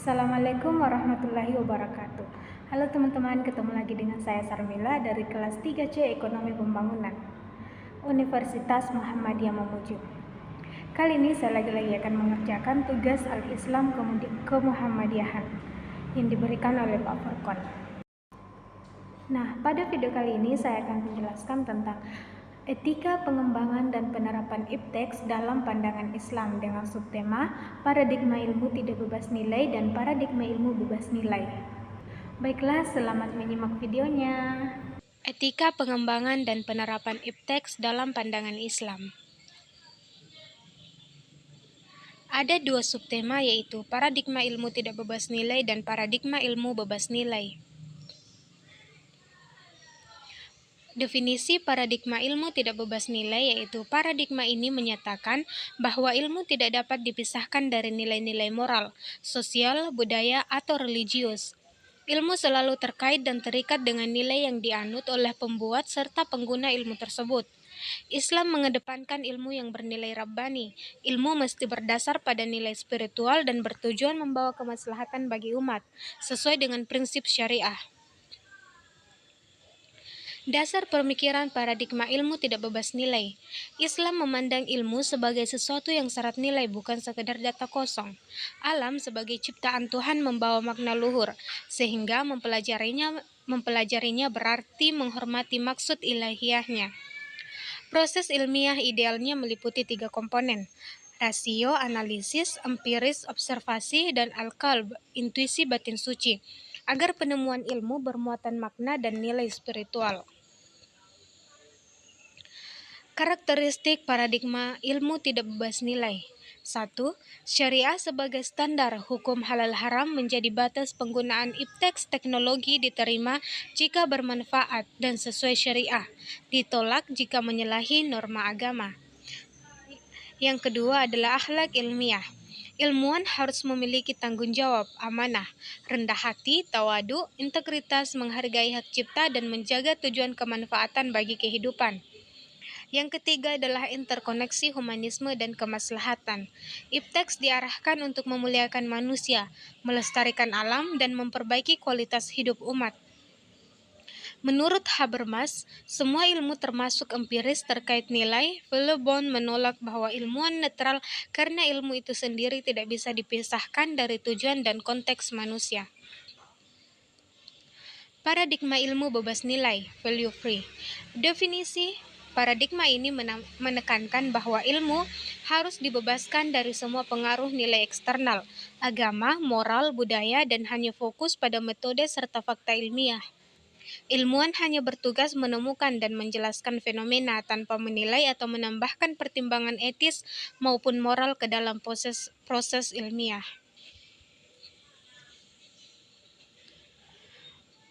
Assalamualaikum warahmatullahi wabarakatuh. Halo teman-teman, ketemu lagi dengan saya Sarmila dari kelas 3C Ekonomi Pembangunan Universitas Muhammadiyah Mamuju. Kali ini saya lagi-lagi akan mengerjakan tugas Al-Islam Kemuhammadiyahan yang diberikan oleh Pak Furqon. Nah, pada video kali ini saya akan menjelaskan tentang etika pengembangan dan penerapan ipteks dalam pandangan Islam dengan subtema paradigma ilmu tidak bebas nilai dan paradigma ilmu bebas nilai. Baiklah, selamat menyimak videonya. Etika pengembangan dan penerapan ipteks dalam pandangan Islam. Ada dua subtema, yaitu paradigma ilmu tidak bebas nilai dan paradigma ilmu bebas nilai. Definisi paradigma ilmu tidak bebas nilai yaitu paradigma ini menyatakan bahwa ilmu tidak dapat dipisahkan dari nilai-nilai moral, sosial, budaya, atau religius. Ilmu selalu terkait dan terikat dengan nilai yang dianut oleh pembuat serta pengguna ilmu tersebut. Islam mengedepankan ilmu yang bernilai rabbani. Ilmu mesti berdasar pada nilai spiritual dan bertujuan membawa kemaslahatan bagi umat, sesuai dengan prinsip syariah. Dasar pemikiran paradigma ilmu tidak bebas nilai. Islam memandang ilmu sebagai sesuatu yang syarat nilai, bukan sekedar data kosong. Alam sebagai ciptaan Tuhan membawa makna luhur, sehingga mempelajarinya berarti menghormati maksud ilahiyahnya. Proses ilmiah idealnya meliputi 3 komponen: rasio, analisis, empiris, observasi, dan al-qalb, intuisi batin suci, agar penemuan ilmu bermuatan makna dan nilai spiritual. Karakteristik paradigma ilmu tidak bebas nilai. 1. Syariah sebagai standar hukum halal haram menjadi batas penggunaan ipteks teknologi diterima jika bermanfaat dan sesuai syariah, ditolak jika menyalahi norma agama. Yang kedua adalah akhlak ilmiah. Ilmuwan harus memiliki tanggung jawab, amanah, rendah hati, tawadu, integritas, menghargai hak cipta, dan menjaga tujuan kemanfaatan bagi kehidupan. Yang ketiga adalah interkoneksi humanisme dan kemaslahatan. Ipteks diarahkan untuk memuliakan manusia, melestarikan alam, dan memperbaiki kualitas hidup umat. Menurut Habermas, semua ilmu termasuk empiris terkait nilai. Villebon menolak bahwa ilmuwan netral karena ilmu itu sendiri tidak bisa dipisahkan dari tujuan dan konteks manusia. Paradigma ilmu bebas nilai, value free. Definisi paradigma ini menekankan bahwa ilmu harus dibebaskan dari semua pengaruh nilai eksternal, agama, moral, budaya, dan hanya fokus pada metode serta fakta ilmiah. Ilmuwan hanya bertugas menemukan dan menjelaskan fenomena tanpa menilai atau menambahkan pertimbangan etis maupun moral ke dalam proses ilmiah.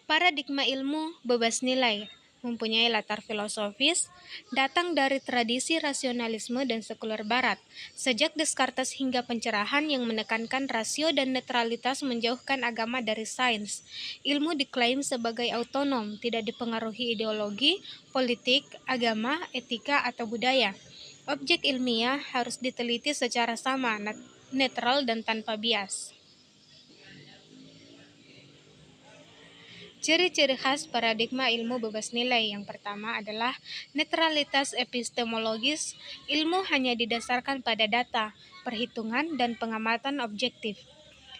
Paradigma ilmu bebas nilai mempunyai latar filosofis, datang dari tradisi rasionalisme dan sekuler barat, sejak Descartes hingga pencerahan yang menekankan rasio dan netralitas menjauhkan agama dari sains. Ilmu diklaim sebagai autonom, tidak dipengaruhi ideologi, politik, agama, etika, atau budaya. Objek ilmiah harus diteliti secara sama, netral, dan tanpa bias. Ciri-ciri khas paradigma ilmu bebas nilai yang pertama adalah netralitas epistemologis. Ilmu hanya didasarkan pada data, perhitungan, dan pengamatan objektif.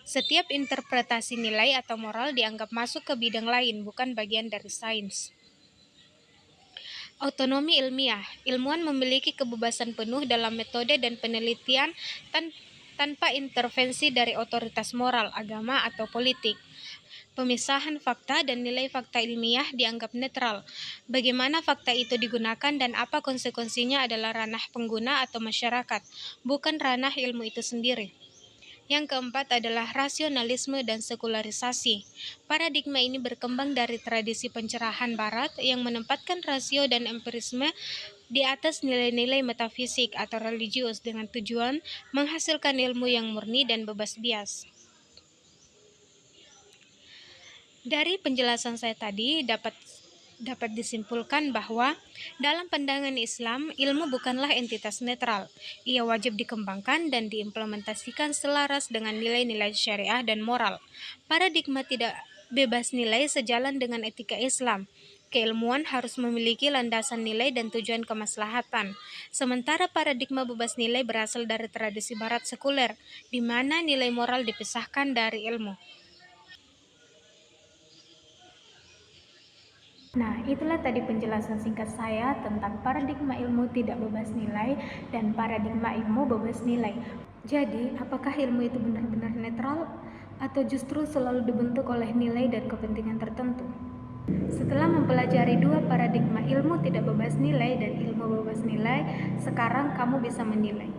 Setiap interpretasi nilai atau moral dianggap masuk ke bidang lain, bukan bagian dari sains. Autonomi ilmiah. Ilmuwan memiliki kebebasan penuh dalam metode dan penelitian tanpa intervensi dari otoritas moral, agama, atau politik. Pemisahan fakta dan nilai fakta ilmiah dianggap netral. Bagaimana fakta itu digunakan dan apa konsekuensinya adalah ranah pengguna atau masyarakat, bukan ranah ilmu itu sendiri. Yang keempat adalah rasionalisme dan sekularisasi. Paradigma ini berkembang dari tradisi pencerahan barat yang menempatkan rasio dan empirisme di atas nilai-nilai metafisik atau religius dengan tujuan menghasilkan ilmu yang murni dan bebas bias. Dari penjelasan saya tadi dapat dapat disimpulkan bahwa dalam pandangan Islam, ilmu bukanlah entitas netral. Ia wajib dikembangkan dan diimplementasikan selaras dengan nilai-nilai syariah dan moral. Paradigma tidak bebas nilai sejalan dengan etika Islam. Keilmuan harus memiliki landasan nilai dan tujuan kemaslahatan. Sementara paradigma bebas nilai berasal dari tradisi barat sekuler, di mana nilai moral dipisahkan dari ilmu. Nah, itulah tadi penjelasan singkat saya tentang paradigma ilmu tidak bebas nilai dan paradigma ilmu bebas nilai. Jadi, apakah ilmu itu benar-benar netral atau justru selalu dibentuk oleh nilai dan kepentingan tertentu? Setelah mempelajari dua paradigma ilmu tidak bebas nilai dan ilmu bebas nilai, sekarang kamu bisa menilai.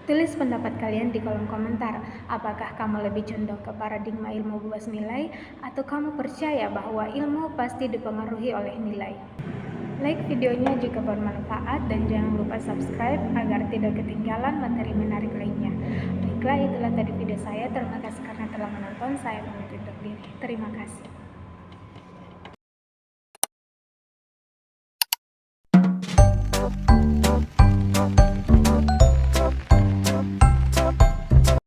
Tulis pendapat kalian di kolom komentar. Apakah kamu lebih condong ke paradigma ilmu bebas nilai atau kamu percaya bahwa ilmu pasti dipengaruhi oleh nilai? Like videonya jika bermanfaat dan jangan lupa subscribe agar tidak ketinggalan materi menarik lainnya. Baiklah, itulah tadi video saya. Terima kasih karena telah menonton. Saya pamit undur diri. Terima kasih.